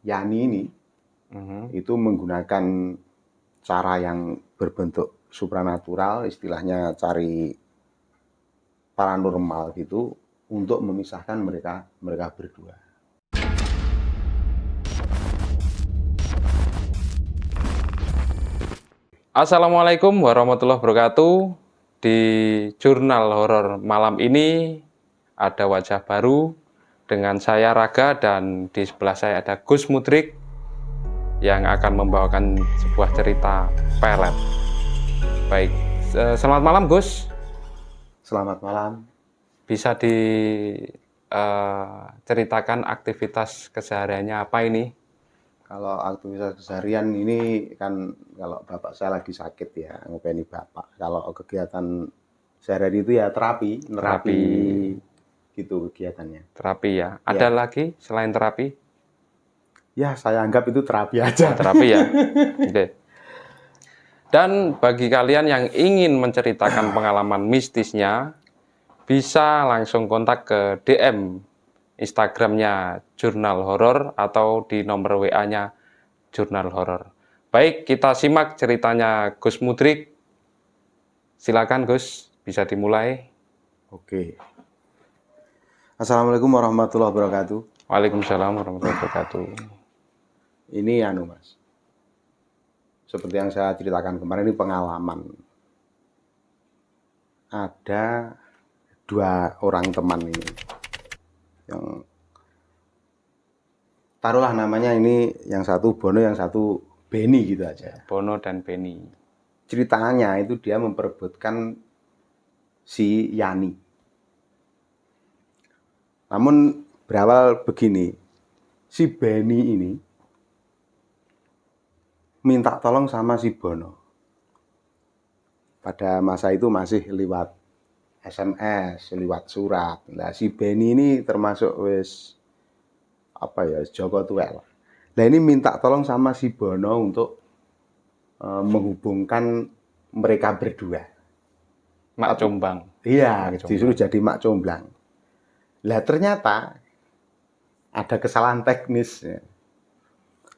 Yani ini itu menggunakan cara yang berbentuk supranatural, istilahnya cari paranormal gitu, untuk memisahkan mereka berdua. Assalamualaikum warahmatullahi wabarakatuh. Di jurnal horor malam ini ada wajah baru dengan saya Raga, dan di sebelah saya ada Gus Mudrik yang akan membawakan sebuah cerita pelet. Baik, selamat malam Gus. Selamat malam. Bisa diceritakan aktivitas kesehariannya apa ini? Kalau aktivitas keseharian ini kan, kalau bapak saya lagi sakit ya, ngopeni bapak. Kalau kegiatan sehari-hari itu ya terapi gitu kegiatannya. Terapi ya. Ada lagi selain terapi? Ya, saya anggap itu terapi aja. Terapi ya. Oke. Dan bagi kalian yang ingin menceritakan pengalaman mistisnya, bisa langsung kontak ke DM Instagramnya Jurnal Horor atau di nomor WA-nya Jurnal Horor. Baik, kita simak ceritanya Gus Mudrik. Silakan Gus, bisa dimulai. Oke. Assalamualaikum warahmatullahi wabarakatuh. Waalaikumsalam warahmatullahi wabarakatuh. Ini Mas. Seperti yang saya ceritakan kemarin, ini pengalaman. Ada 2 orang teman ini. Yang taruhlah namanya ini, yang satu Bono, yang satu Beni gitu aja. Bono dan Beni. Ceritanya itu dia memperebutkan si Yani. Namun berawal begini, si Beni ini minta tolong sama si Bono. Pada masa itu masih lewat SMS, lewat surat. Nah, si Beni ini termasuk Joko Tuel. Nah, ini minta tolong sama si Bono untuk menghubungkan mereka berdua. Mak Comblang. Iya, disuruh jadi mak comblang. Lah ternyata ada kesalahan teknis.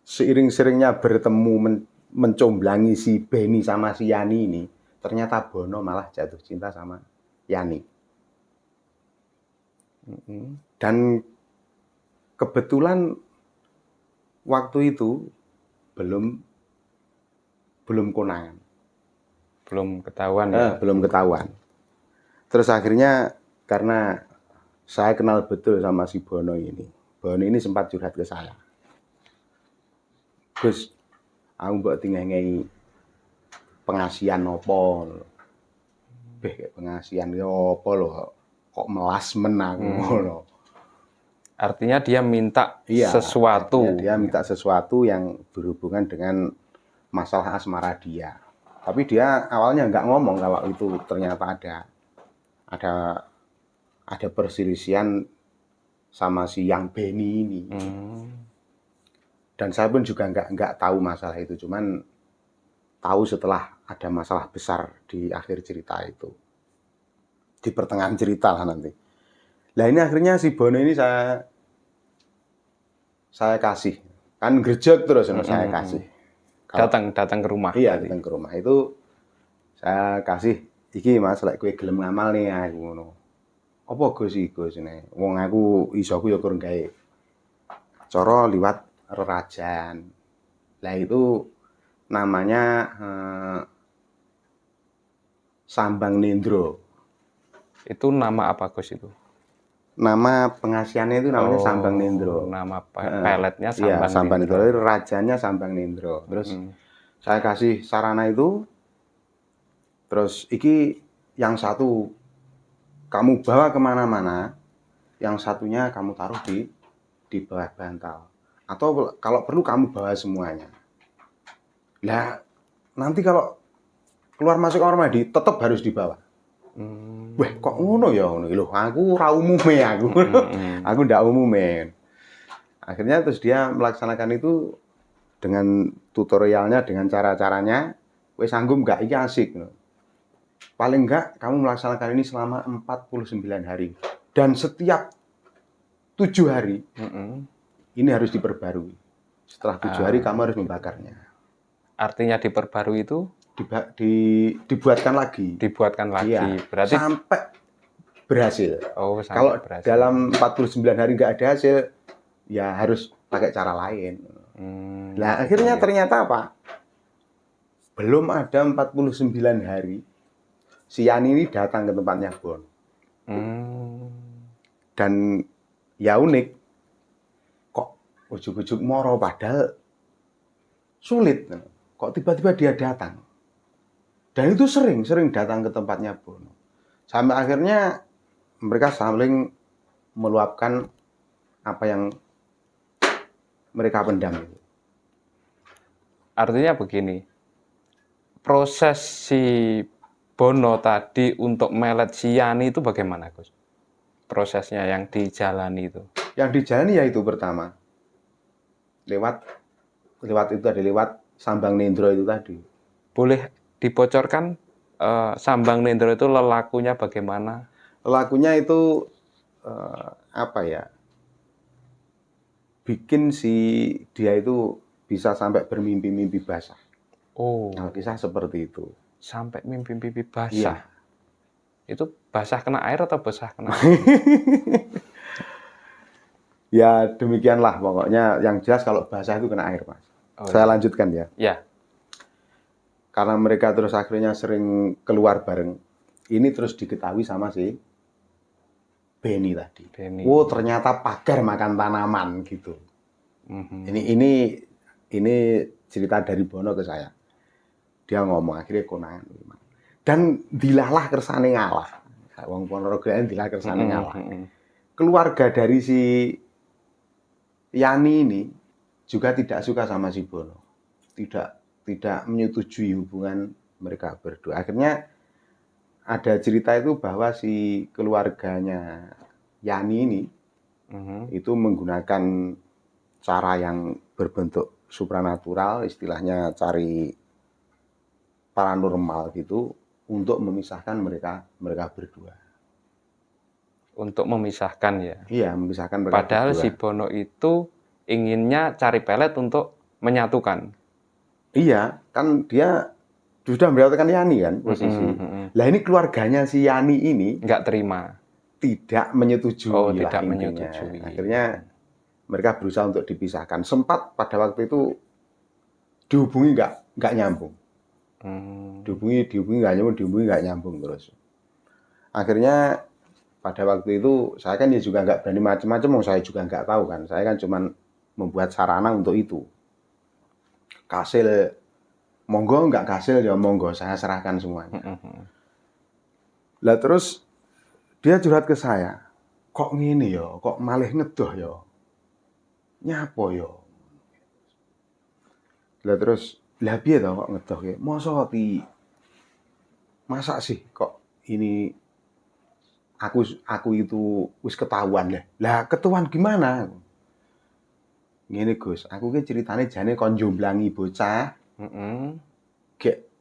Seiring-seringnya bertemu mencomblangi si Beni sama si Yani ini, ternyata Bono malah jatuh cinta sama Yani. Dan kebetulan waktu itu belum konangan. Belum ketahuan ya? Belum ketahuan. Terus akhirnya karena saya kenal betul sama si Bono ini sempat curhat ke saya. Gus, aku mbok tinggal pengasihan opo. Pengasihan opo lho, kok melas men aku ngono. Artinya dia minta sesuatu. Dia minta sesuatu yang berhubungan dengan masalah asmara dia. Tapi dia awalnya nggak ngomong kalau itu ternyata ada perselisihan sama si yang Beni ini. Dan saya pun juga nggak tahu masalah itu, cuman tahu setelah ada masalah besar di akhir cerita itu, di pertengahan cerita lah nanti. Nah ini akhirnya si Bono ini saya kasih, kan gerjek terus saya kasih. Datang ke rumah. Iya, datang ke rumah itu saya kasih, iki Mas, lek kowe gelem ngamal nih aku ngono. Apa Gus ini? Wong aku iso aku ya kurang gawe cara liwat rerajan. Lah itu namanya Sambang Nendro. Itu nama apa Gus itu? Nama pengasihannya itu namanya Sambang Nendro. Nama peletnya Sambang Nendro. Iya, Sambang Nendro. Rajanya Sambang Nendro. Terus saya kasih sarana itu. Terus iki yang satu kamu bawa kemana-mana, yang satunya kamu taruh di bawah bantal. Atau kalau perlu kamu bawa semuanya. Lah, nanti kalau keluar masuk kamar mandi tetap harus dibawa. Wah, kok ngono ya ngono. Loh, aku ora umume aku. Aku ndak umume. Akhirnya terus dia melaksanakan itu dengan tutorialnya, dengan cara-caranya. Wes sanggup enggak? Iki asik. Paling enggak kamu melaksanakan ini selama 49 hari. Dan setiap 7 hari ini harus diperbarui. Setelah 7 hari kamu harus membakarnya. Artinya diperbarui itu Dibuatkan lagi. dibuatkan lagi. Iya. Berarti Sampai berhasil. sampai Kalau berhasil. dalam 49 hari nggak ada hasil, ya harus pakai cara lain. Nah, akhirnya ternyata apa? Belum ada 49 hari, si Yani ini datang ke tempatnya Bon. Dan ya unik, kok ujuk-ujuk moro padahal sulit. Kok tiba-tiba dia datang. Dan itu sering datang ke tempatnya Bon. Sampai akhirnya mereka saling meluapkan apa yang mereka pendam. Artinya begini, proses si Bono tadi untuk melet si Yani itu bagaimana, Gus? Prosesnya yang dijalani itu. Yang dijalani ya itu pertama. Lewat itu ada lewat Sambang Nendro itu tadi. Boleh dibocorkan Sambang Nendro itu lelakunya bagaimana? Lelakunya itu apa ya? Bikin si dia itu bisa sampai bermimpi-mimpi basah. Oh, Kisah seperti itu. sampai mimpi-mimpi basah. Iya. Itu basah kena air atau basah kena Ya demikianlah pokoknya. Yang jelas kalau basah itu kena air, Mas. Saya lanjutkan ya. Ya. Karena mereka terus akhirnya sering keluar bareng. Ini terus diketahui sama si Benny tadi. Oh, ternyata pagar makan tanaman gitu. Ini cerita dari Bono ke saya. Dia ngomong akhirnya konangan. Dan dilalah kersane ngalah. Wong Ponorogo dilalah kersane ngalah. Keluarga dari si Yani ini juga tidak suka sama si Bono. Tidak menyetujui hubungan mereka berdua. Akhirnya ada cerita itu bahwa si keluarganya Yani ini itu menggunakan cara yang berbentuk supranatural, istilahnya cari paranormal gitu, untuk memisahkan mereka berdua. Untuk memisahkan ya? Iya, memisahkan mereka Padahal berdua. si Bono itu inginnya cari pelet untuk menyatukan. Iya, kan dia sudah mendapatkan Yani kan posisi. Lah ini keluarganya si Yani ini nggak terima. Tidak menyetujui tidak intinya. menyetujui. Akhirnya mereka berusaha untuk dipisahkan. Sempat pada waktu itu dihubungi nggak nyambung. Dihubungi nggak nyambung terus. Akhirnya pada waktu itu saya kan ya juga nggak berani macam-macam, saya juga nggak tahu kan. Saya kan cuma membuat sarana untuk itu. Kasil monggo, nggak kasil ya monggo, saya serahkan semuanya. Lah terus dia curhat ke saya, kok ngene ya, kok malih ngedoh ya. Nyapo ya. Lah terus, lah piye to kok ngedoh ya? Masa sih kok ini aku itu wis ketahuan lah. Lah ketahuan gimana? Ngene Gus, aku ki ceritane jane kon jomblangi bocah.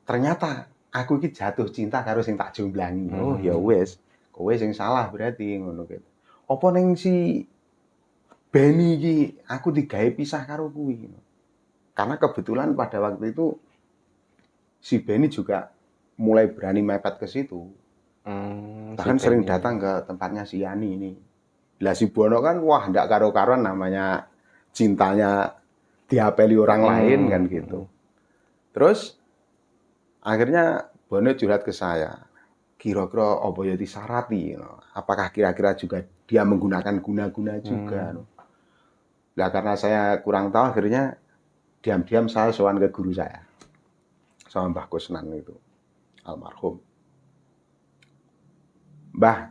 Ternyata aku ki jatuh cinta karo sing tak jomblangi. Oh ya wis. Kowe sing salah berarti ngono gitu. Apa ning si Benny iki aku digawe pisah karo kuwi. Karena kebetulan pada waktu itu si Benny juga mulai berani mepet ke situ. Bahkan sering datang ke tempatnya si Yani ini. Lah si Bono kan wah ndak karo-karuan namanya cintanya diapeli orang lain kan gitu. Terus akhirnya Bono curhat ke saya. Kira-kira apa ya disarati, apakah kira-kira juga dia menggunakan guna-guna juga. Nah, karena saya kurang tahu, akhirnya diam-diam saya sowan ke guru saya, sama Mbah Kusnan itu, almarhum. Mbah,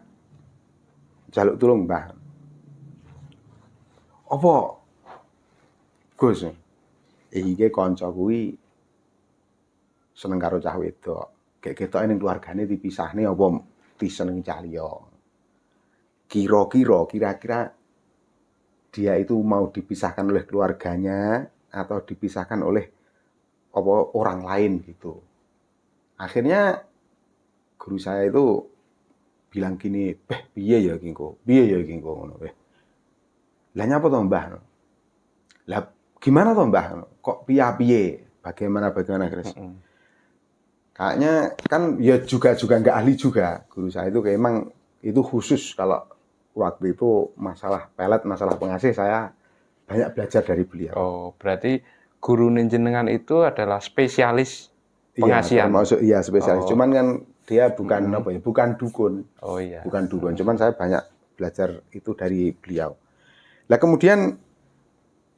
jaluk tulung Mbah. Apa? Gus, iki kanca kuwi seneng karo cah wedok. Ketoke ning keluargane dipisahne apa disenengi cah liya. Kira-kira dia itu mau dipisahkan oleh keluarganya atau dipisahkan oleh apa orang lain gitu. Akhirnya guru saya itu bilang gini, piye ya iki engko? Piye ya iki engko ngono weh. Lah nyapa to Mbah? Lah gimana toh Mbah? Kok piye? Bagaimana Chris? Kayaknya kan ya juga nggak ahli juga. Guru saya itu kayak emang itu khusus kalau waktu itu masalah pelet, masalah pengasih saya banyak belajar dari beliau. Oh, berarti guru jenengan itu adalah spesialis pengasihan. Iya, termasuk iya spesialis. Oh. Cuman kan dia bukan apa ya, bukan dukun. Oh iya. Bukan dukun. Cuman saya banyak belajar itu dari beliau. Lah kemudian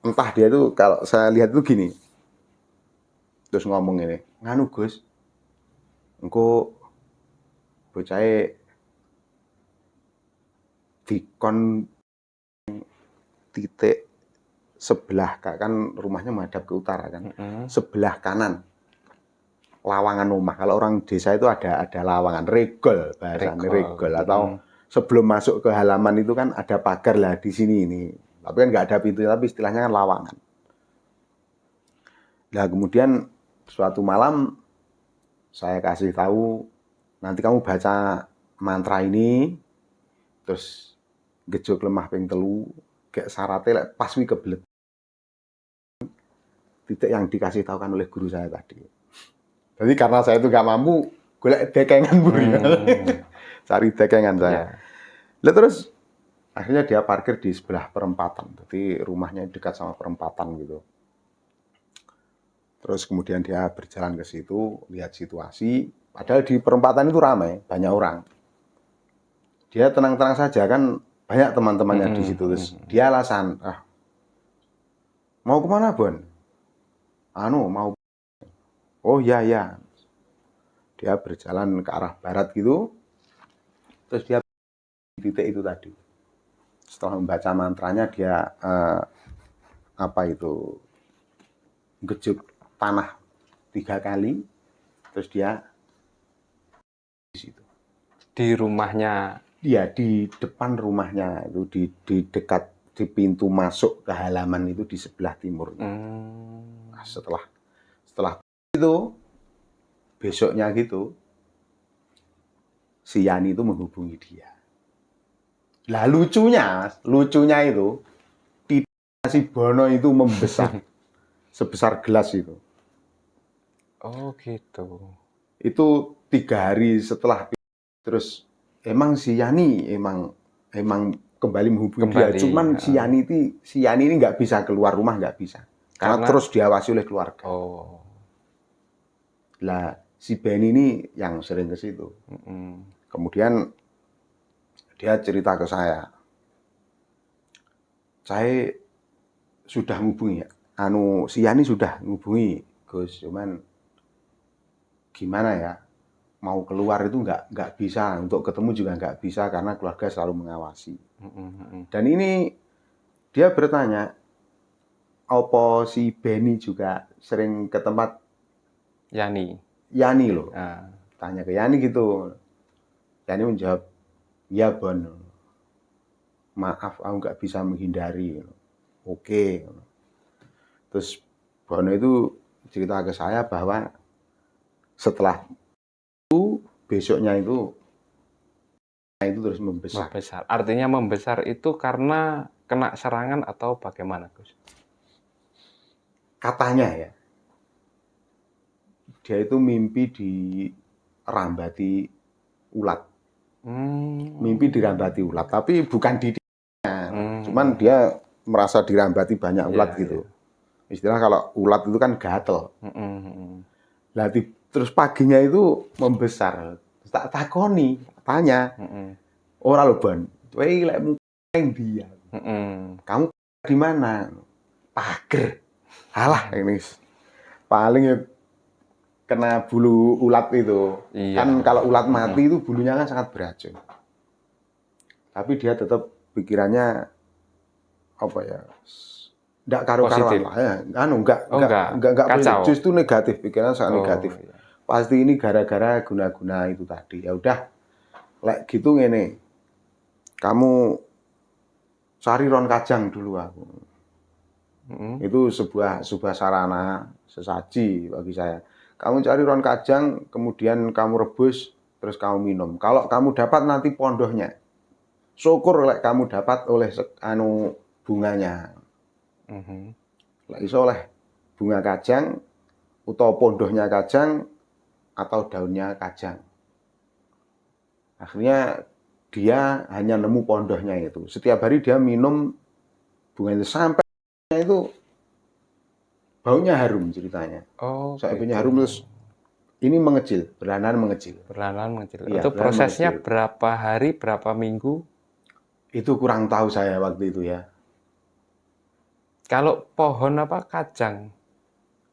entah dia itu kalau saya lihat itu gini. Terus ngomong ini, nganu Gus, engko bocahe dikon titik sebelah kan rumahnya menghadap ke utara kan. Sebelah kanan lawangan rumah. Kalau orang desa itu ada lawangan, regol bahasanya regol atau sebelum masuk ke halaman itu kan ada pagar lah di sini ini. Tapi kan nggak ada pintu, tapi istilahnya kan lawangan. Nah kemudian suatu malam saya kasih tahu nanti kamu baca mantra ini terus gejok lemah ping telu kayak syaratnya pas wi kebelet titik yang dikasih tahu kan oleh guru saya tadi. Jadi karena saya itu nggak mampu golek dekengan buri. Cari dekengan saya. Lalu terus akhirnya dia parkir di sebelah perempatan. Jadi rumahnya dekat sama perempatan gitu. Terus kemudian dia berjalan ke situ, lihat situasi. Padahal di perempatan itu ramai, banyak orang. Dia tenang-tenang saja kan, banyak teman-temannya di situ. Terus dia alasan, mau kemana Bon? Mau. Oh ya. Dia berjalan ke arah barat gitu. Terus dia di titik itu tadi. Setelah membaca mantranya dia gejek tanah 3 kali, terus dia di situ. Di rumahnya? Dia di depan rumahnya itu di dekat di pintu masuk ke halaman itu di sebelah timur. Nah, setelah itu besoknya gitu si Yani itu menghubungi dia. Lah lucunya itu si Bono itu membesar sebesar gelas itu. Oh gitu. Itu 3 hari setelah terus emang si Yani emang kembali menghubungi dia. Cuman si Yani ini nggak bisa keluar rumah, nggak bisa karena terus diawasi oleh keluarga. Oh. Lah si Ben ini yang sering ke situ. Kemudian dia cerita ke saya sudah menghubungi si Yani sudah menghubungi Gus, cuman gimana ya, mau keluar itu nggak bisa, untuk ketemu juga nggak bisa karena keluarga selalu mengawasi. Dan ini dia bertanya, apa si Benny juga sering ke tempat Yani loh. Tanya ke Yani gitu. Yani menjawab, ya Bon, maaf aku nggak bisa menghindari. Oke. Terus Bono itu cerita ke saya bahwa setelah itu besoknya itu terus membesar. Artinya membesar itu karena kena serangan atau bagaimana, Gus? Katanya ya, dia itu mimpi dirambati ulat. Mimpi dirambati ulat, tapi bukan cuman dia merasa dirambati banyak ulat gitu. Istilah kalau ulat itu kan gatel. Lah terus paginya itu membesar. Tak takoni, tanya. Ora lho, Bon. Kowe lek mung dia. Kamu di mana? Pager. Halah ini paling ya kena bulu ulat itu. Kan kalau ulat mati itu bulunya kan sangat beracun. Tapi dia tetap pikirannya apa ya? Enggak karu-karuan lah ya. Enggak kacau. Justru negatif, pikiran sangat negatif. Iya. Pasti ini gara-gara guna-guna itu tadi. Ya udah. Lek gitu ngene. Kamu cari ron kajang dulu aku. Itu sebuah sarana sesaji bagi saya. Kamu cari ron kajang, kemudian kamu rebus, terus kamu minum. Kalau kamu dapat nanti pondohnya. Syukur lek kamu dapat oleh bunganya. Lek iso oleh bunga kajang utawa pondohnya kajang atau daunnya kajang. Akhirnya dia hanya nemu pondohnya itu. Setiap hari dia minum bunga itu sampai itu baunya harum ceritanya. Oh, Saya punya gitu. harum terus ini mengecil, perlahan mengecil. Perlahan mengecil. Iya, Itu perlahan prosesnya mengecil. berapa hari, berapa minggu? Itu kurang tahu saya waktu itu ya. Kalau pohon apa kajang?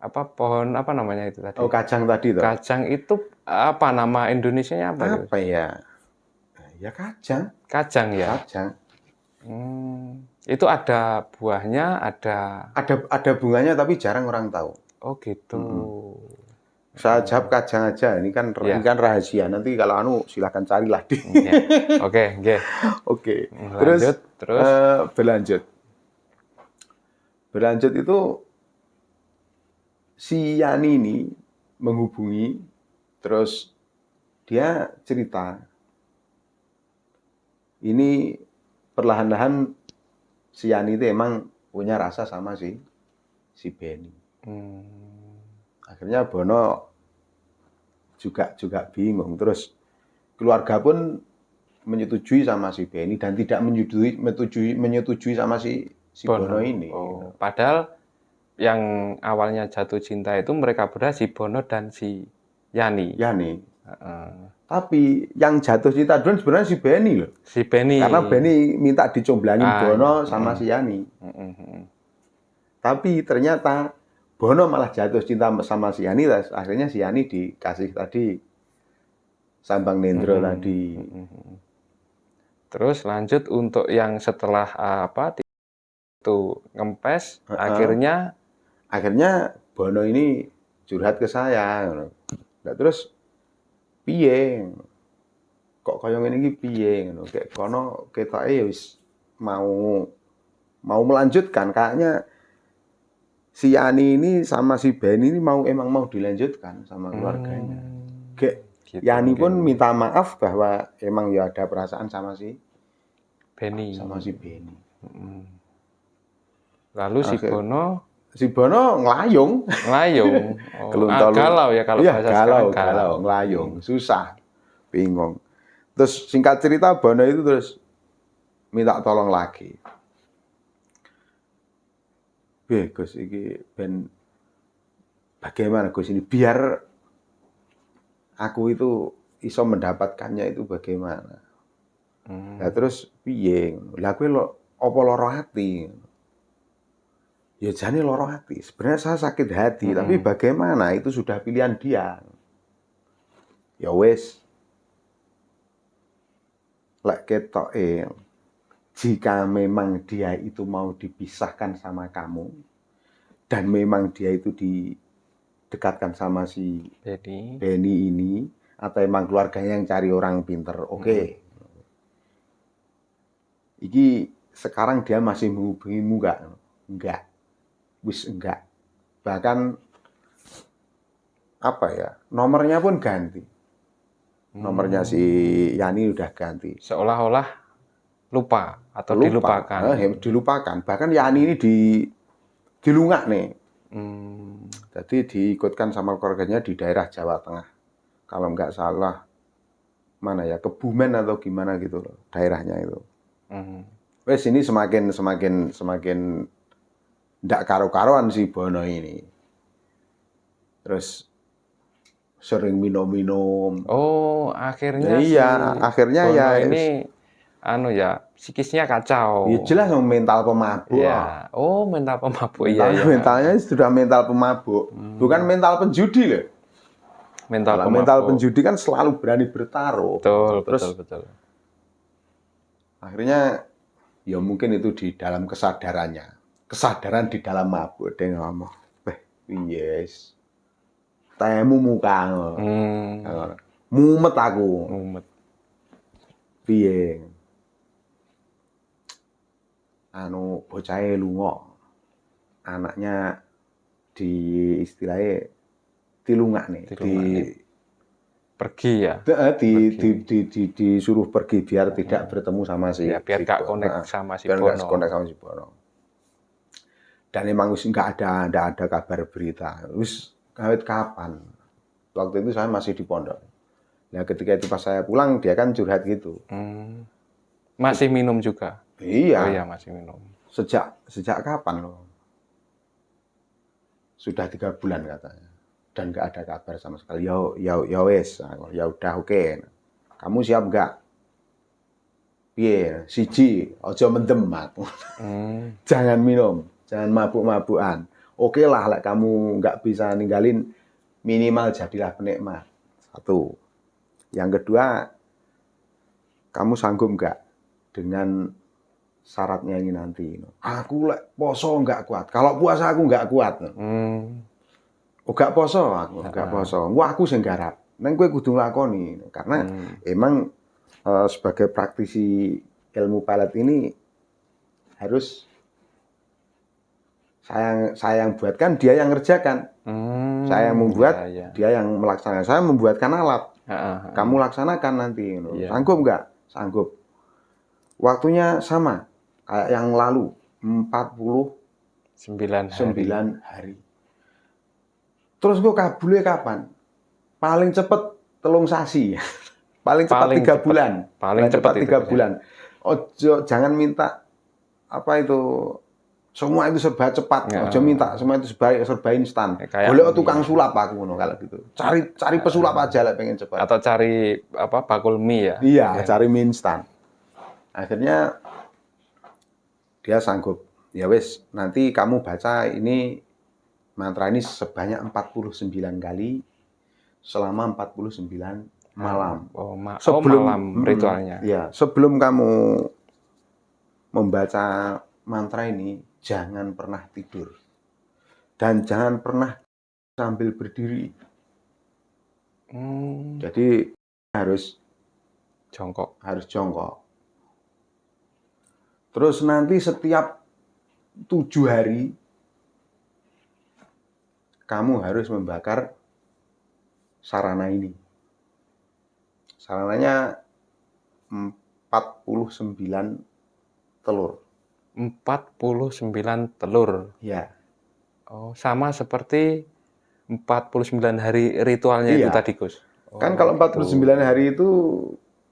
Apa pohon apa namanya itu tadi? Oh, kajang tadi toh. Kajang itu apa nama Indonesianya apa itu? Apa ya? Ya kajang. Kajang ya. Kajang. Itu ada buahnya, ada. Ada bunganya tapi jarang orang tahu. Oh gitu. Saya jawab kajang aja. Ini kan rahasia. Nanti kalau silahkan carilah di. Ya. Oke, oke. Oke. Lanjut, terus. Berlanjut. Berlanjut itu si Yani ini menghubungi, terus dia cerita. Ini perlahan-lahan si Yani itu emang punya rasa sama si Benny. Akhirnya Bono juga bingung. Terus keluarga pun menyetujui sama si Benny dan tidak menyetujui sama si Bono ini. Oh, padahal yang awalnya jatuh cinta itu mereka berdua, si Bono dan si Yani. Tapi yang jatuh cinta duluan sebenarnya si Benny loh. Si Benny. Karena Benny minta dicomblangin Bono sama si Yani. Tapi ternyata Bono malah jatuh cinta sama si Yani. Akhirnya si Yani dikasih tadi Sambang Nendro tadi. Terus lanjut untuk yang setelah itu ngempes, akhirnya Bono ini curhat ke saya. Nah, terus piye? Kok kaya ngene iki piye ngono. Kayak kono ketoke ya wis mau melanjutkan, kayaknya si Yani ini sama si Benny ini emang mau dilanjutkan sama keluarganya. Kayak gitu, Yani pun minta maaf bahwa emang ya ada perasaan sama si Benny. Lalu si Bono ngelayung. Galau ya kalau bahasa sekarang. Galau, ngelayung, susah, bingung. Terus singkat cerita Bono itu terus minta tolong lagi. Gus iki ben bagaimana Gus ini biar aku itu iso mendapatkannya itu bagaimana? Nah, terus piye? Lah kowe apa lara ati? Ya jane lara hati. Sebenarnya saya sakit hati, tapi bagaimana? Itu sudah pilihan dia. Ya wes. Lek ketoke jika memang dia itu mau dipisahkan sama kamu dan memang dia itu didekatkan sama si Benny ini atau emang keluarganya yang cari orang pinter, oke. Iki sekarang dia masih menghubungimu enggak? Enggak. Wis enggak. Bahkan apa ya? Nomornya pun ganti. Nomornya si Yani udah ganti. Seolah-olah lupa atau dilupakan. Dilupakan. Bahkan Yani ini dilungak nih. Jadi diikutkan sama keluarganya di daerah Jawa Tengah. Kalau nggak salah mana ya, Kebumen atau gimana gitu loh daerahnya itu. Wes ini semakin ndak karo-karoan si Bono ini. Terus sering minum-minum. Oh, akhirnya akhirnya Bono ya ini psikisnya kacau. Ya jelas mental pemabuk. Ya. Oh, mental pemabuk. Mentalnya sudah mental pemabuk. Bukan mental penjudi loh. Mental penjudi kan selalu berani bertaruh. Betul. Akhirnya ya mungkin itu di dalam kesadarannya. Kesadaran di dalam mabuk. Dia ngomong, yes. Temu muka. Mumet aku. Piye. Bocahe lunga. Anaknya istilahnya dilungak nih. Pergi ya. Disuruh pergi biar tidak bertemu sama si biar gak connect sama si Bono. Biar gak connect sama si Bono. Dan emang wis nggak ada kabar berita. Wis kawit kapan? Waktu itu saya masih di pondok. Nah, ketika itu pas saya pulang, dia kan curhat gitu. Masih minum juga? Iya. Oh iya, masih minum. Sejak kapan loh? Sudah 3 bulan katanya. Dan nggak ada kabar sama sekali. Ya wes, ya udah oke. Kamu siap nggak? Piye, siji, ojo mendem aku. Jangan minum, jangan mabuk-mabukan. Oke lah, kamu nggak bisa ninggalin, minimal jadilah penikmat. 1. Yang kedua, kamu sanggup nggak dengan syaratnya ini nanti? Aku poso nggak kuat. Kalau puasa aku nggak kuat. Oh, gak poso aku, gak poso. Wah, aku sing garap. Neng kowe kudu nglakoni. Karena emang sebagai praktisi ilmu pelet ini harus saya yang buatkan, dia yang ngerjakan. Saya yang membuat, dia yang melaksanakan. Saya membuatkan alat. Kamu laksanakan nanti. Sanggup nggak? Sanggup. Waktunya sama kayak yang lalu, 49 hari. Terus gue kabulnya kapan? Paling cepet 3 sasi. Paling cepat 3 bulan. Paling cepat 3 bulan. Ojo, jangan minta apa itu, semua itu serba cepat. Ojo minta semua itu serba instan. Boleh tukang sulap aku kalau gitu. Cari pesulap aja lah pengen cepat. Atau cari apa, bakul mie ya? Iya, cari mie instan. Akhirnya dia sanggup. Ya wes, nanti kamu baca ini mantra ini sebanyak 49 kali selama 49 malam. Malam ritualnya. Ya, sebelum kamu membaca mantra ini, jangan pernah tidur. Dan jangan pernah sambil berdiri. Jadi harus jongkok. Terus nanti setiap 7 hari kamu harus membakar sarana ini. Sarananya 49 telur. 49 telur. Ya. Oh, sama seperti 49 hari ritualnya itu tadi, Gus. Kan kalau 49 hari itu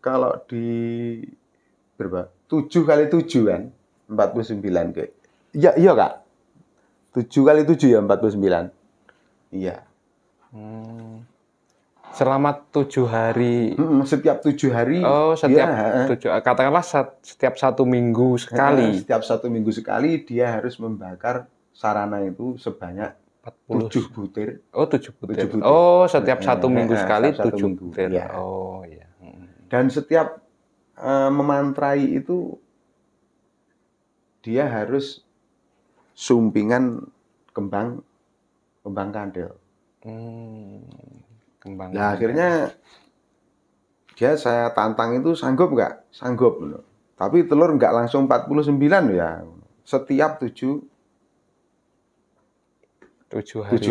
kalau di berapa? 7 kali 7 kan? 49 kayak. Iya Kak. 7 kali 7 ya 49. Iya. Selama 7 hari. Setiap 7 hari. Oh, katakanlah setiap 1 minggu sekali. Setiap 1 minggu sekali dia harus membakar sarana itu sebanyak 7 butir. Oh, 7 butir. Oh, setiap 1 minggu sekali 7 butir. Ya. Oh, iya. Dan setiap memantrai itu dia harus sumpingan kembang kandil. Nah, akhirnya saya tantang itu sanggup nggak? Sanggup. Tapi telur nggak langsung 49 ya. Setiap 7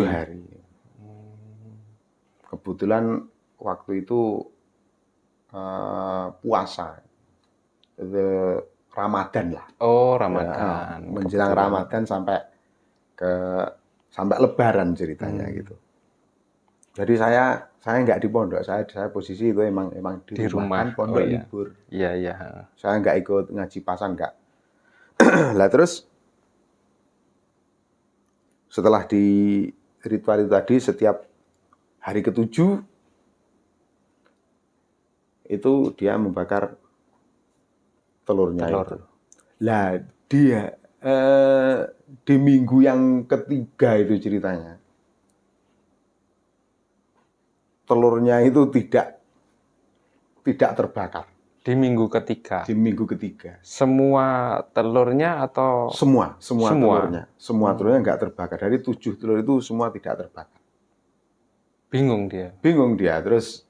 hari. Kebetulan waktu itu puasa. Itu Ramadan lah. Oh, Ramadan. Menjelang Ramadan sampai Lebaran ceritanya gitu. Jadi saya nggak di pondok, saya posisi itu emang di rumah kan, pondok libur. Iya. Saya nggak ikut ngaji pasan, nggak. Lah terus setelah di ritual itu tadi, setiap hari ke-7 itu dia membakar telurnya itu. Lah dia di minggu yang ketiga itu ceritanya, telurnya itu tidak terbakar. Di minggu ketiga. Semua telurnya atau semua telurnya. Semua telurnya nggak terbakar. Dari 7 telur itu semua tidak terbakar. Bingung dia. Terus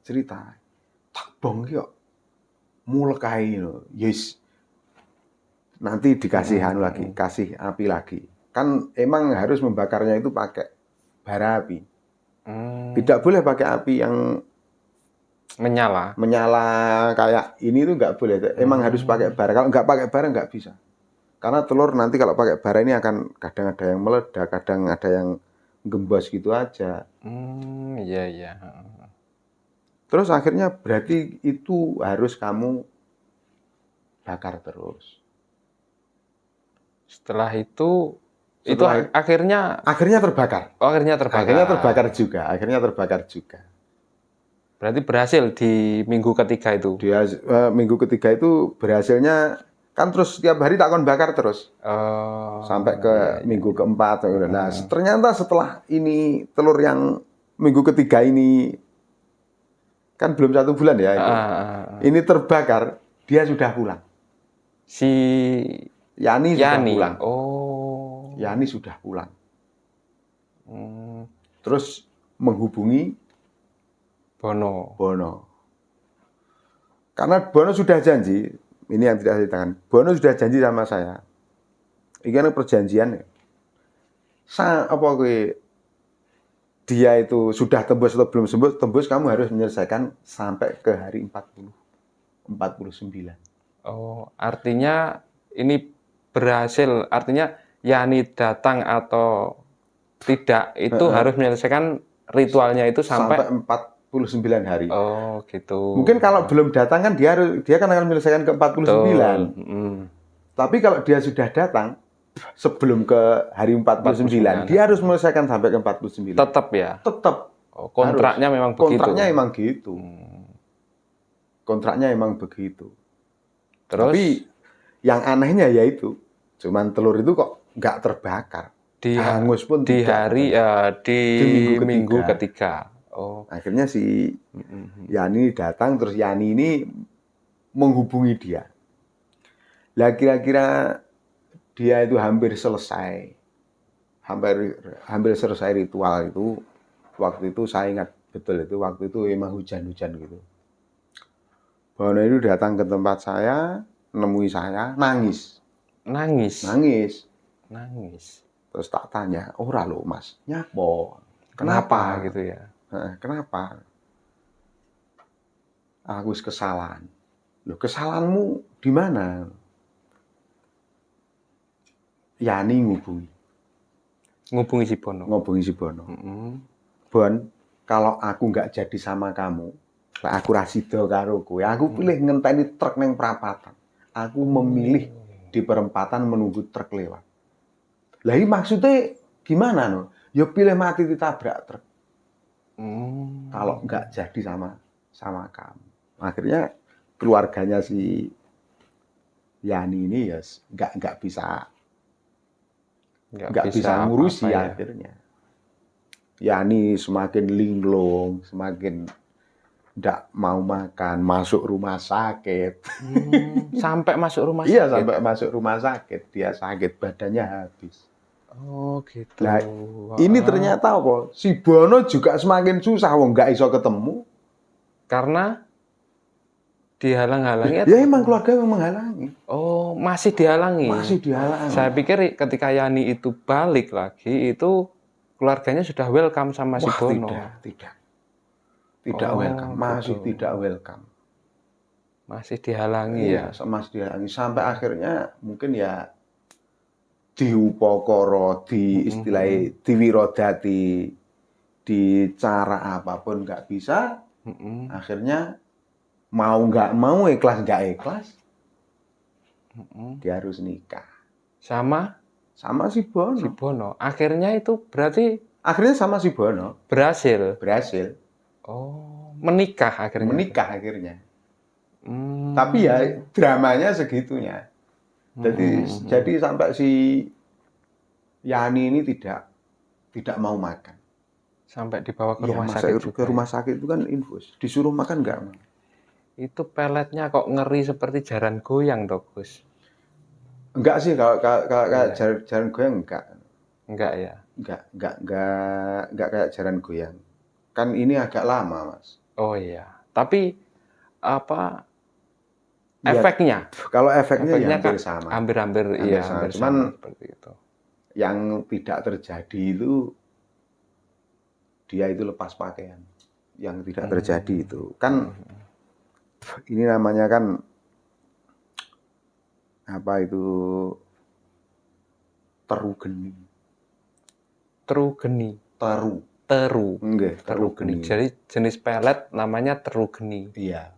cerita, tak bong yo. Mulkai yes. Nanti dikasih kasih api lagi. Kan emang harus membakarnya itu pakai bara api. Tidak boleh pakai api yang menyala kayak ini tuh nggak boleh. Emang harus pakai bara. Kalau nggak pakai bara nggak bisa. Karena telur nanti kalau pakai bara ini akan kadang ada yang meledak, kadang ada yang gembos gitu aja. Iya iya. Terus akhirnya berarti itu harus kamu bakar terus. Setelah itu Setelah itu, akhirnya akhirnya terbakar. akhirnya terbakar. Akhirnya terbakar juga. Akhirnya terbakar juga. Berarti berhasil di minggu ketiga itu. Dia minggu ketiga itu berhasilnya kan terus setiap hari tak akan bakar terus sampai ke iya, minggu keempat. Nah, ternyata setelah ini telur yang minggu ketiga ini kan belum 1 bulan ya itu. Ini terbakar, dia sudah pulang. Si Yani sudah pulang. Oh. Yani sudah pulang. Hmm, Terus menghubungi Bono. Bono. Karena Bono sudah janji, ini yang tidak saya ceritakan. Bono sudah janji sama saya. Ini kan perjanjian. Apa dia itu sudah tembus atau belum tembus, kamu harus menyelesaikan sampai ke hari 49. Oh, artinya ini berhasil. Artinya Yani datang atau tidak itu harus menyelesaikan ritualnya itu sampai 49 hari. Oh, gitu. Mungkin kalau belum datang kan dia kan akan menyelesaikan ke 49. Tapi kalau dia sudah datang sebelum ke hari 49, dia harus menyelesaikan sampai ke 49. Tetap ya? Tetap. Oh, kontraknya memang begitu. Kontraknya emang gitu. Kontraknya emang begitu. Terus? Tapi yang anehnya yaitu, cuman telur itu kok nggak terbakar. Hangus pun di tidak. Hari di minggu ketiga. Oh. Akhirnya si Yani datang, terus Yani ini menghubungi dia. Lah kira-kira dia itu hampir selesai. Hampir selesai ritual itu. Waktu itu saya ingat betul itu, waktu itu emang hujan-hujan gitu. Bono itu datang ke tempat saya, nemui saya, nangis. Nangis. Terus tak tanya, ora lho Mas, nyapo? Kenapa gitu ya? Kenapa? Aku kesalahan. Loh, kesalahanmu di mana? Yani ngubungi si Bono. Bon, kalau aku nggak jadi sama kamu, aku rasido karo kowe, aku pilih ngenteni truk neng perapatan. Aku memilih di perempatan menunggu truk lewat. Lah ini maksudnya gimana no? Ya pilih mati ditabrak truk. Kalau nggak jadi sama kamu. Akhirnya keluarganya si Yani ini ya nggak bisa ngurusi ya. Akhirnya. Yani semakin linglung, semakin nggak mau makan, masuk rumah sakit. Sampai masuk rumah sakit? Iya, sampai masuk rumah sakit. Dia sakit, badannya habis. Oh gitu. Nah, ini ternyata apa? Si Bono juga semakin susah, wong nggak iso ketemu. Karena dihalang-halangi? Ya emang keluarga yang menghalangi. Oh, masih dihalangi? Masih dihalangi. Saya pikir ketika Yani itu balik lagi, itu keluarganya sudah welcome sama si Bono. Tidak welcome. Masih gitu. Tidak welcome. Masih dihalangi ya? Masih dihalangi. Sampai akhirnya mungkin ya diupokoro, istilahnya diwirodati, di cara apapun nggak bisa. Akhirnya mau nggak mau, ikhlas nggak ikhlas, dia harus nikah. Sama si Bono. Akhirnya itu berarti? Akhirnya sama si Bono. Berhasil? Oh, menikah akhirnya? Menikah akhirnya. Tapi ya dramanya segitunya. Jadi sampai si Yani ini tidak mau makan. Sampai dibawa ke rumah sakit juga. Ke rumah sakit itu kan infus. Disuruh makan nggak mau. Itu peletnya kok ngeri seperti jaran goyang toh, Gus? Enggak sih, kalau jaran goyang enggak. Enggak ya? Enggak kayak jaran goyang. Kan ini agak lama, Mas. Oh iya. Tapi apa efeknya? Kalau efeknya ya hampir sama. Hampir Cuman seperti itu. Yang tidak terjadi itu dia itu lepas pakaian. Yang tidak terjadi itu kan ini namanya kan apa itu teru geni. Teru geni. Teru. Teru. Nggih, Teru geni. Jadi jenis pelet namanya teru geni. Iya.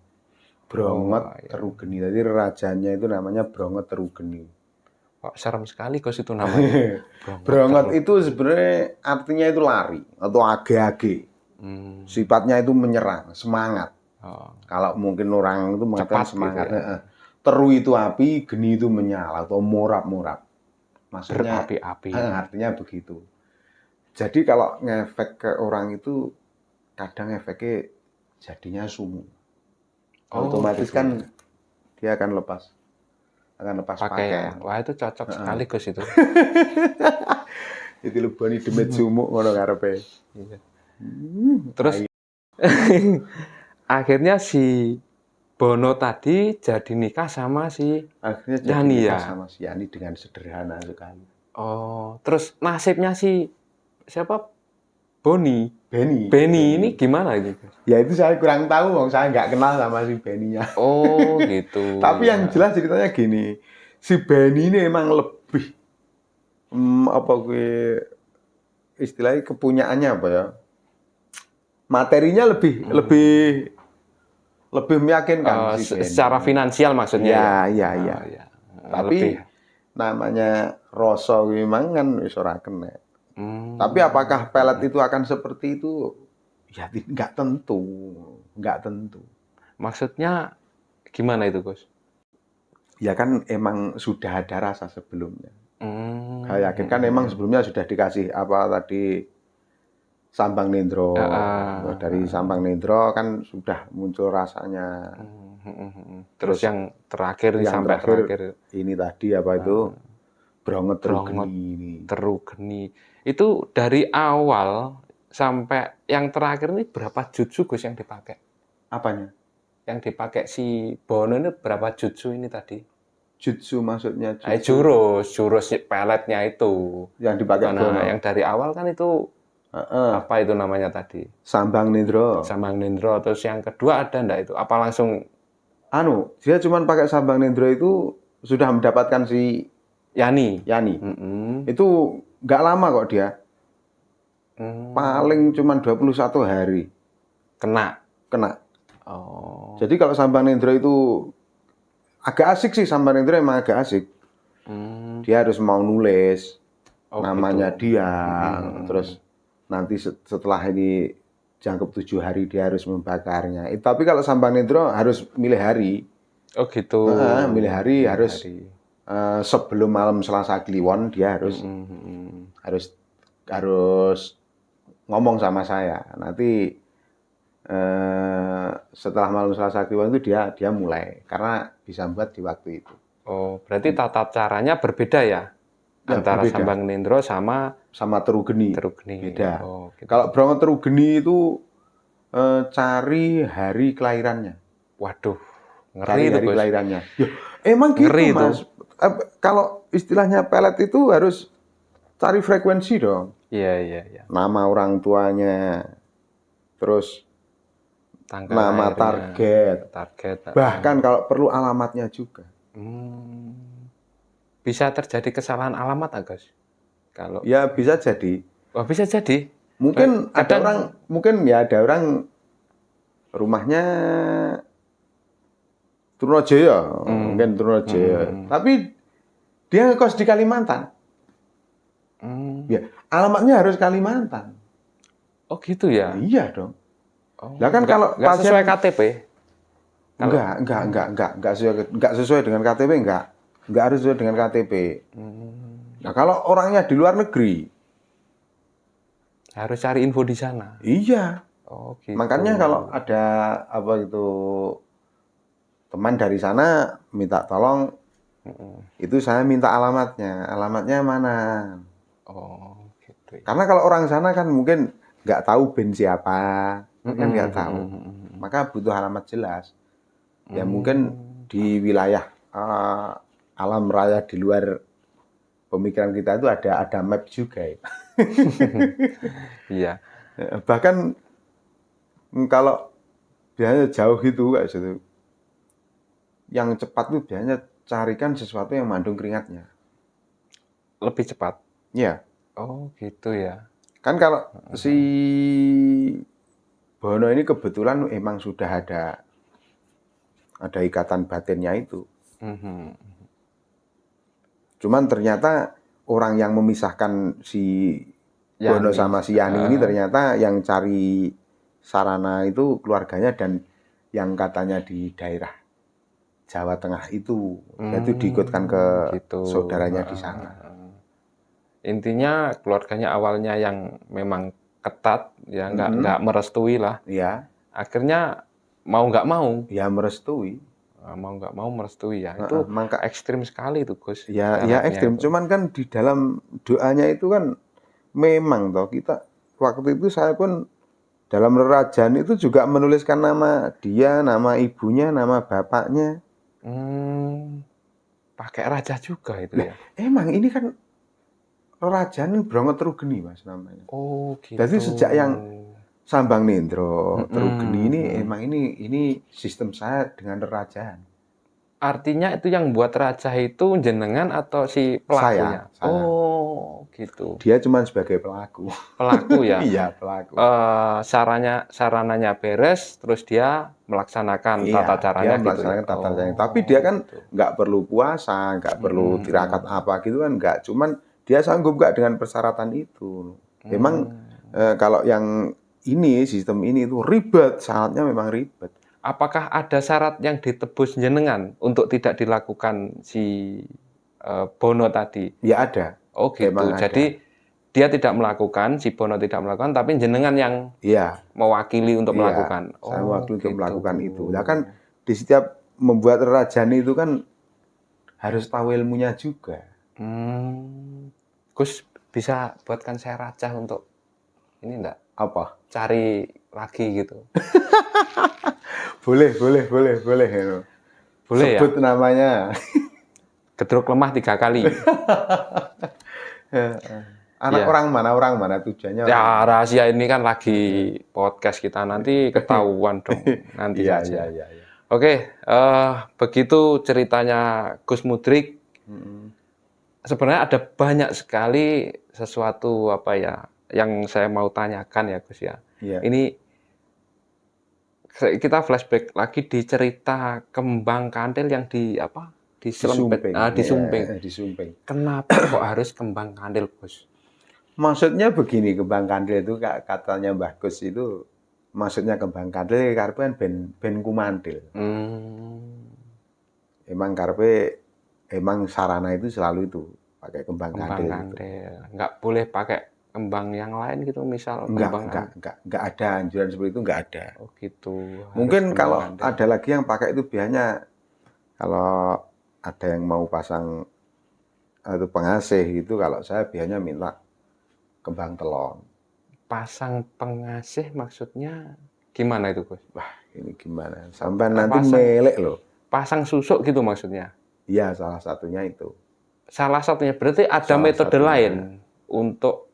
Brongot Oh, iya. teru geni. Jadi rajanya itu namanya Brongot teru geni. Kok serem sekali Gus itu namanya. Brongot itu sebenarnya artinya itu lari atau age-age. Sifatnya itu menyerang, semangat. Oh. Kalau mungkin orang itu mengatakan Cepat semangat. gitu ya. Teru itu api, geni itu menyala atau morap-morap. Maksudnya Berapi-api. artinya begitu. Jadi kalau ngefek ke orang itu kadang efeknya jadinya sumuk. Otomatis gitu kan ya. dia akan lepas pakaian. Wah, itu cocok sekali Gus itu. Itu lebani demit sumuk ngono karepe. Iya. Terus akhirnya si Bono tadi jadi nikah sama si akhirnya jadi Yani nikah ya. sama si Yani dengan sederhana sekali. Oh, terus nasibnya si siapa? Benny Benny. ini gimana gitu? Ya itu saya kurang tahu, wong saya nggak kenal sama si Benny-nya. Oh, gitu. Tapi yang jelas ceritanya gini, si Benny ini emang lebih apa gue istilahnya kepunyaannya apa ya? Materinya lebih meyakinkan si Benny. Secara finansial maksudnya ya. ya. Tapi namanya rasa memang kan wis ora kena. Tapi apakah pelet itu akan seperti itu? Ya nggak tentu. Maksudnya gimana itu, Gus? Ya kan emang sudah ada rasa sebelumnya. Saya yakin kan emang sebelumnya sudah dikasih apa tadi Sambang Nendro. Dari Sambang Nendro kan sudah muncul rasanya. Terus yang terakhir sampai terakhir ini tadi apa itu? Brongot teru geni. Teru geni. Itu dari awal sampai yang terakhir ini berapa jutsu Gus yang dipakai? Apanya? Yang dipakai si Bono ini berapa jutsu ini tadi? Jutsu maksudnya jutsu. Jurus peletnya itu. Yang dipakai Bono. Yang dari awal kan itu apa itu namanya tadi? Sambang Nendro. Terus yang kedua ada enggak itu? Apa langsung dia cuma pakai Sambang Nendro itu sudah mendapatkan si Yani. Itu nggak lama kok dia. Paling cuma 21 hari. Kena. Oh. Jadi kalau Sambang Nendro itu agak asik sih, Sambang Nendro emang agak asik. Dia harus mau nulis namanya gitu. Dia. Terus nanti setelah ini jangkep 7 hari dia harus membakarnya. Tapi kalau Sambang Nendro harus milih hari. Oh gitu. Milih hari harus sebelum malam Selasa Kliwon dia harus ngomong sama saya. Nanti setelah malam Selasa Kliwon itu dia mulai karena bisa buat di waktu itu. Oh, berarti tata caranya berbeda ya? Antara berbeda. Sambang Nendro sama Teru Geni. Beda. Oh, gitu. Kalau Brongot Teru Geni itu cari hari kelahirannya. Waduh, ngeri itu hari kelahirannya. Ya, emang gitu ngeri Mas. Kalau istilahnya pelet itu harus cari frekuensi dong. Iya. Nama orang tuanya, terus nama target. Bahkan kalau perlu alamatnya juga. Bisa terjadi kesalahan alamat, Agus? Kalau ya bisa jadi. Oh, bisa jadi. Mungkin ada orang rumahnya Trunajaya, mungkin Trunajaya. Tapi dia ngekos di Kalimantan. Ya, alamatnya harus Kalimantan. Oh, gitu ya? Iya dong. Lah kan kalau pasien sesuai KTP. Enggak sesuai dengan KTP, enggak harus sesuai dengan KTP. Nah, kalau orangnya di luar negeri harus cari info di sana. Iya. Oh, gitu. Makanya kalau ada teman dari sana minta tolong, itu saya minta alamatnya. Alamatnya mana? Oh, gitu. Karena kalau orang sana kan mungkin nggak tahu band siapa, kan nggak tahu. Maka butuh alamat jelas. Ya mungkin di wilayah alam raya di luar pemikiran kita itu ada map juga ya. Iya. Bahkan kalau biasanya jauh itu kayak gitu, yang cepat itu biasanya carikan sesuatu yang mengandung keringatnya. Lebih cepat. Ya, Oh, gitu ya. kan kalau si Bono ini kebetulan emang sudah ada ikatan batinnya itu. Mhm. Cuman ternyata orang yang memisahkan si Bono Yani. sama si Yani ini ternyata yang cari sarana itu keluarganya dan yang katanya di daerah Jawa Tengah itu. Yaitu diikutkan ke Gitu. saudaranya di sana. Intinya keluarganya awalnya yang memang ketat, ya Mm-mm. nggak merestui lah. Ya, Akhirnya mau nggak mau, ya merestui. mau nggak mau merestui ya. Heeh, Itu maka ekstrim sekali tuh Gus, ya syaratnya ekstrim. itu. Cuman kan di dalam doanya itu kan memang toh kita waktu itu saya pun dalam rerajaan itu juga menuliskan nama dia, nama ibunya, nama bapaknya. Hmm, pakai raja juga itu Lah, ya. emang ini kan rerajaan Brongo Trugeni Mas namanya. Oh, Jadi gitu. sejak yang Sambang Nendro Trugeni ini Mm-mm. emang ini sistem saya dengan rerajaan. Artinya itu yang buat raja itu jenengan atau si pelakunya? Saya. Oh, gitu. Dia cuma sebagai pelaku. Pelaku ya. Iya, pelaku. Sarananya beres, terus dia melaksanakan tata Iya, dia caranya gitu ya. melaksanakan tata caranya. Tapi dia Oh, kan gitu. nggak perlu puasa, nggak perlu tirakat Mm-mm. apa gitu kan, nggak. Cuman dia sanggup nggak dengan persyaratan itu. Memang Hmm. kalau yang ini, sistem ini itu ribet, syaratnya memang ribet. Apakah ada syarat yang ditebus jenengan untuk tidak dilakukan si Bono tadi? Ya ada, Oh memang gitu. ada. Jadi dia tidak melakukan, si Bono tidak melakukan, tapi jenengan yang Iya, mewakili untuk iya. melakukan. Saya Oh mewakili untuk gitu. melakukan itu. Nah kan di setiap membuat rajani itu kan harus tahu ilmunya juga. Gus bisa buatkan saya raja untuk ini enggak? Apa? Cari lagi gitu. Boleh, boleh, boleh, boleh. Boleh ya? Sebut namanya. Gedruk lemah 3 kali. Anak Iya. orang mana tujuannya orang Ya mana. rahasia ini kan lagi podcast kita nanti ketahuan dong. Nanti Iya, iya, saja. iya, iya. Oke, begitu ceritanya Gus Mudrik. Mm-mm. Sebenarnya ada banyak sekali sesuatu apa ya yang saya mau tanyakan ya Gus ya. Iya. Ini kita flashback lagi di cerita Kembang Kantil yang di apa? Diselempit, Disumping. disumping. Ya, disumping. Kenapa kok harus Kembang Kantil, Gus? Maksudnya begini, kembang kandil itu katanya Mbah Gus itu maksudnya kembang kandil karena kan ben kumantil. Hmm, Emang sarana itu selalu itu pakai kembang Kembang kandil itu. Kantil. Nggak boleh pakai kembang yang lain gitu, misal kembang Enggak ada anjuran seperti itu enggak ada. oh gitu, harus Mungkin Kembang kalau Kantil. ada lagi yang pakai itu biasanya kalau ada yang mau pasang atau pengasih itu kalau saya biasanya minta kembang telon. Pasang pengasih maksudnya gimana itu, Gus? Wah, ini gimana? Sampai nanti Pasang melek loh. pasang susuk gitu maksudnya. Iya, salah satunya itu. Salah satunya berarti ada Salah metode satunya. lain untuk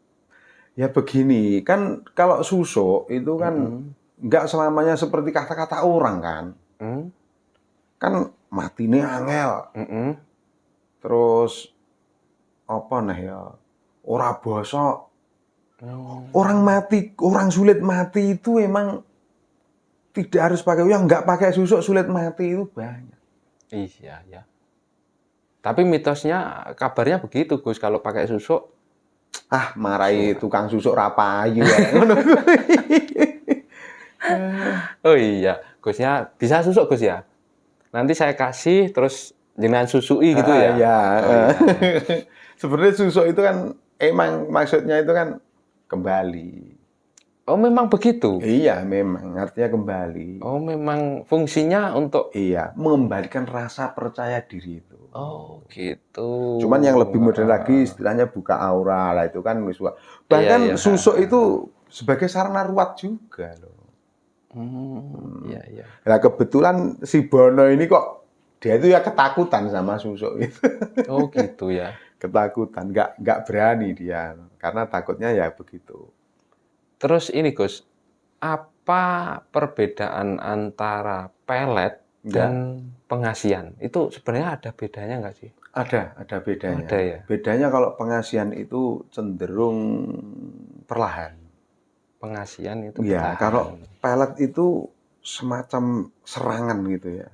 Ya begini, kan kalau susuk itu kan mm-mm, nggak selamanya seperti kata-kata orang kan. mm, Kan matine angel. mm-mm. Terus apa nah ya? Ora bosok. Hmm, Orang sulit mati itu emang tidak harus pakai yang nggak pakai susuk sulit mati itu banyak. iya ya. Tapi mitosnya kabarnya begitu Gus, kalau pakai susuk Ah, marai surat. tukang susuk rapayu ya. Ngono Oh iya, Gusnya bisa susuk Gus ya. Nanti saya kasih terus jenengan susui gitu ya. ya. Oh iya ya. Sebenarnya susuk itu kan emang maksudnya itu kan kembali. Oh memang begitu. Iya, memang artinya kembali. Oh memang fungsinya untuk Iya, mengembalikan rasa percaya diri itu. oh gitu. Cuman yang lebih modern lagi istilahnya buka aura lah itu kan Iya bahkan iya. susuk itu sebagai sarana ruat juga loh. Iya iya. Nah kebetulan si Bono ini kok dia itu ya ketakutan sama susuk itu. Oh gitu ya. Ketakutan, nggak berani dia karena takutnya ya begitu. Terus ini Gus, apa perbedaan antara pelet Ya, dan pengasian? Itu sebenarnya ada bedanya nggak sih? Ada bedanya. Ada ya? Bedanya kalau pengasihan itu cenderung perlahan. Pengasihan itu Ya, perlahan. kalau pelet itu semacam serangan gitu ya.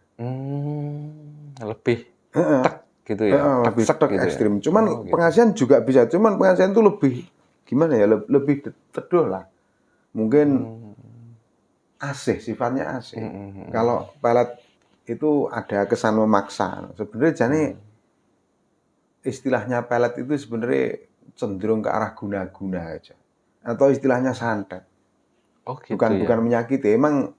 Lebih Heeh, tek gitu ya, lebih teksek tek gitu ya. ekstrim. Cuman Oh gitu. pengasihan juga bisa. Cuman pengasihan itu lebih gimana ya? Lebih teduh lah. Mungkin Hmm. asih, sifatnya asih. Hmm. Kalau pelet itu ada kesan memaksa. Sebenarnya jadi istilahnya pelet itu sebenarnya cenderung ke arah guna-guna aja. Atau istilahnya santet. Oh gitu Bukan ya. menyakiti. Emang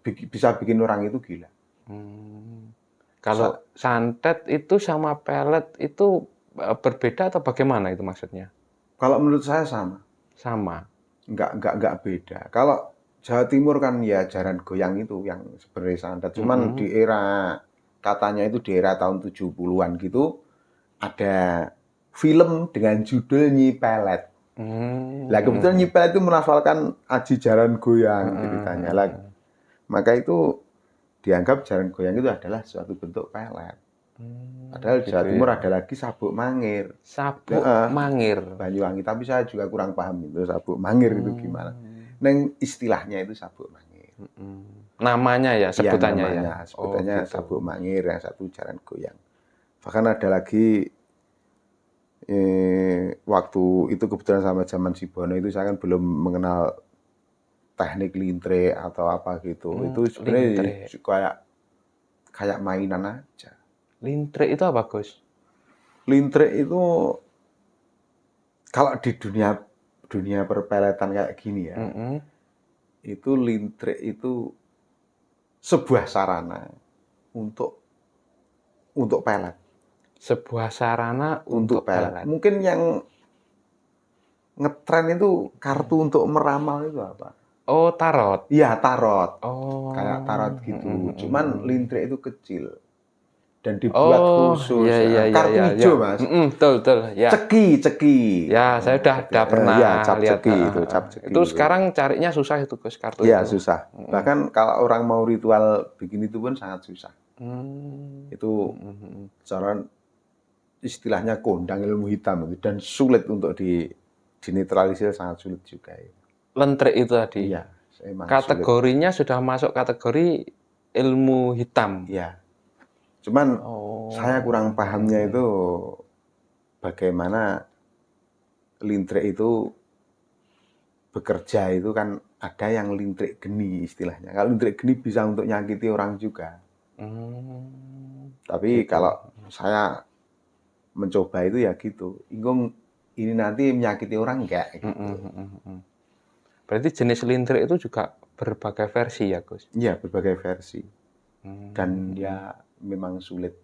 bisa bikin orang itu gila. Hmm. Kalau santet itu sama pelet itu berbeda atau bagaimana itu maksudnya? Kalau menurut saya sama. Sama. Enggak beda. Kalau Jawa Timur kan ya jaran goyang itu yang sebenarnya santet. Cuman Mm-mm. di era katanya itu di era tahun 70-an gitu ada film dengan judul Nyi Pelet. Lah kebetulan Nyi Mm-mm. Pelet itu melafalkan aji jaran goyang ceritanya. Lah Mm-mm. maka itu dianggap jaran goyang itu adalah suatu bentuk pelet. Padahal Jawa Gitu Timur ya. ada lagi sabuk mangir. Sabuk Heeh, mangir. Banyuwangi. Tapi saya juga kurang paham itu sabuk mangir itu gimana. Neng istilahnya itu sabuk mangir. Namanya ya, Iya sebutannya ya. namanya, Oh sebutannya gitu. sabuk mangir, yang satu jaran goyang. Bahkan ada lagi waktu itu kebetulan sama zaman Sibono itu saya kan belum mengenal teknik lintre atau apa gitu. Itu sebenarnya Lintre. kayak kayak mainan aja. Lintre itu apa, Gus? Lintre itu kalau di dunia dunia perpeletan kayak gini ya, Mm-mm. itu lintre itu sebuah sarana untuk pelet, Sebuah sarana untuk untuk pelet. pelet. Mungkin yang ngetren itu kartu untuk meramal itu apa? Oh, tarot. Iya, tarot. Kayak tarot Oh. gitu. Cuman lintre itu kecil dan dibuat Oh, khusus. ya ya Nah, ya kartu ya ya. hijau, Mas. Betul betul ya. Ceki. Ya, saya udah pernah Ya, cap lihat. ceki itu, cap ceki Itu itu. sekarang carinya susah itu, Gus, kartu Ya, itu. susah. Bahkan kalau orang mau ritual bikin itu pun sangat susah. Hmm. Itu cara istilahnya kondang ilmu hitam itu dan sulit untuk dinetralisir, sangat sulit juga ya. Lentrik itu tadi. Iya, emang sulit. Kategorinya sudah masuk kategori ilmu hitam. Iya. Cuman saya Oh. kurang pahamnya itu bagaimana lintre itu bekerja itu kan ada yang lintrik geni istilahnya. Kalau lintrik geni bisa untuk nyakiti orang juga. Tapi Gitu. kalau saya mencoba itu ya gitu. Inggung ini nanti menyakiti orang enggak gitu. Berarti jenis lintrik itu juga berbagai versi ya, Gus? Iya, berbagai versi. Dan ya memang sulit.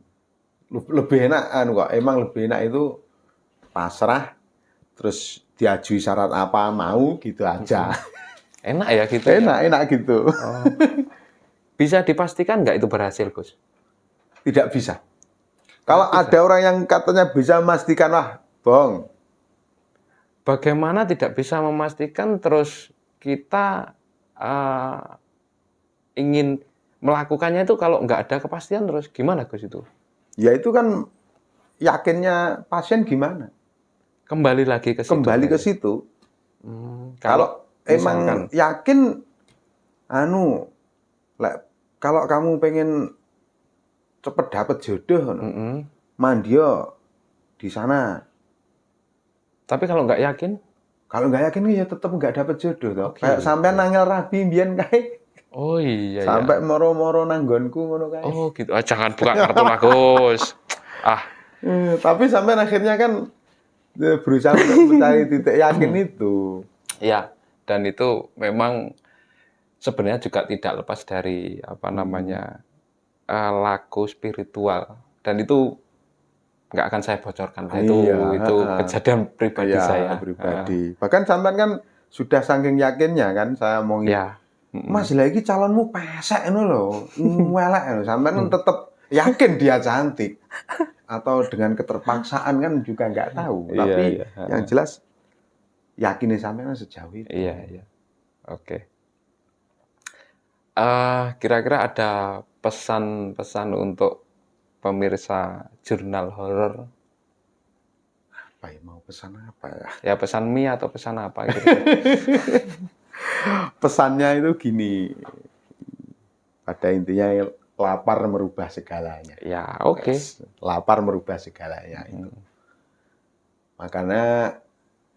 Lebih enak kok, emang lebih enak itu pasrah terus diajui syarat apa mau gitu aja. Enak ya gitu ya? Enak gitu. Oh. Bisa dipastikan nggak itu berhasil, Gus? Tidak bisa. Nggak Kalau bisa. ada orang yang katanya bisa memastikan, wah, bohong. Bagaimana tidak bisa memastikan terus kita eh, ingin melakukannya itu kalau nggak ada kepastian terus gimana, Gus itu? Ya itu kan yakinnya pasien gimana? Kembali lagi ke situ Kembali ke berarti. situ. Kalau Kalau emang misalkan, yakin, kalau kamu pengen cepet dapet jodoh, mandio di sana. tapi kalau nggak yakin, Kalau nggak yakin ya tetep nggak dapet jodoh toh. oh Kayak sampai gitu. nangil rabi mbiyen kae. Oh iya ya. Sampai moro-moro nanggonku ngono kae. Oh gitu. Ah, jangan buka kartu lah, Gus. Ah, Tapi sampai akhirnya kan berusaha untuk mencari titik yakin itu. ya. Dan itu memang sebenarnya juga tidak lepas dari apa namanya laku spiritual. Dan itu nggak akan saya bocorkan. Nah, Iya, itu kejadian pribadi iya saya. pribadi. Bahkan sampean kan sudah saking yakinnya kan saya omongi, Ya. Mas lagi calonmu pesek ngono lho, elek lho. Sampean kan tetep yakin dia cantik. Atau dengan keterpaksaan kan juga nggak tahu. Iya, Tapi iya. yang jelas yakinnya sampean sejauh itu. Iya, iya. Oke. Kira-kira ada pesan-pesan untuk pemirsa jurnal horor? Apa ya, mau pesan apa ya? Ya pesan mie atau pesan apa gitu. Pesannya itu gini, pada intinya lapar merubah segalanya. Ya, oke. Yes, lapar merubah segalanya itu. Makanya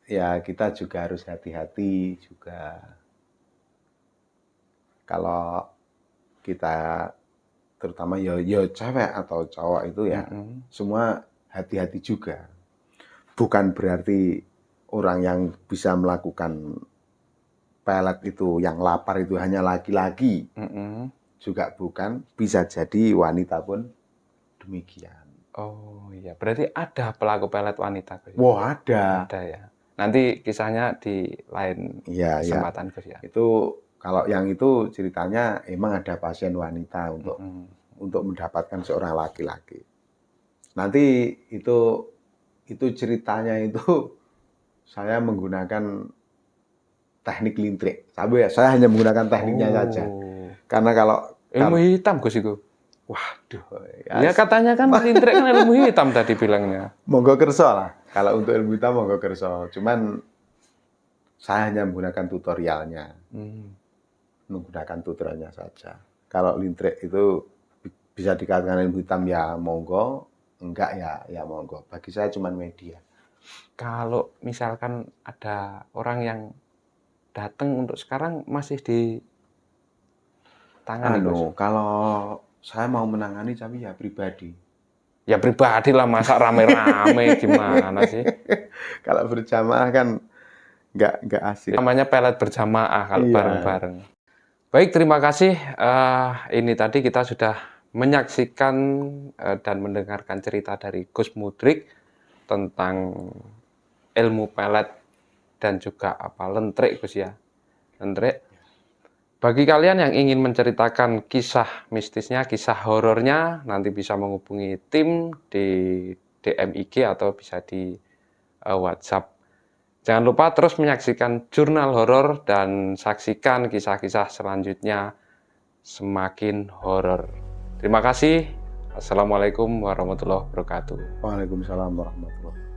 ya kita juga harus hati-hati juga. Kalau kita terutama ya cewek atau cowok itu ya semua hati-hati juga. Bukan berarti orang yang bisa melakukan pelet itu yang lapar itu hanya laki-laki. Juga bukan, bisa jadi wanita pun demikian. Oh iya, berarti ada pelaku pelet wanita, Gus? Wah, ada. Ada ya. Nanti kisahnya di lain kesempatan, Gus ya. Itu kalau yang itu ceritanya emang ada pasien wanita untuk mendapatkan seorang laki-laki. Nanti itu ceritanya itu saya menggunakan teknik lintrik. Saya hanya menggunakan tekniknya saja. Karena kalau ilmu hitam, Gus itu. Waduh. Ya katanya kan lintrik kan ilmu hitam tadi bilangnya. Monggo kerso lah. Kalau untuk ilmu hitam monggo kerso. Cuman saya hanya menggunakan tutorialnya. Menggunakan tutorialnya saja. Kalau lintrik itu bisa dikatakan ilmu hitam ya monggo, enggak ya monggo. Bagi saya cuman media. Kalau misalkan ada orang yang datang untuk sekarang masih di tangani, kalau saya mau menangani tapi ya pribadi. Ya pribadi lah, masa rame-rame gimana sih? Kalau berjamaah kan nggak asik. Namanya pelet berjamaah kalau bareng-bareng. Baik, terima kasih. Ini tadi kita sudah menyaksikan dan mendengarkan cerita dari Gus Mudrik tentang ilmu pelet dan juga lentrik, Gus ya. Lentrik. Bagi kalian yang ingin menceritakan kisah mistisnya, kisah horornya, nanti bisa menghubungi tim di DM IG atau bisa di WhatsApp. Jangan lupa terus menyaksikan jurnal horor dan saksikan kisah-kisah selanjutnya semakin horor. Terima kasih. Assalamualaikum warahmatullahi wabarakatuh. Waalaikumsalam warahmatullahi wabarakatuh.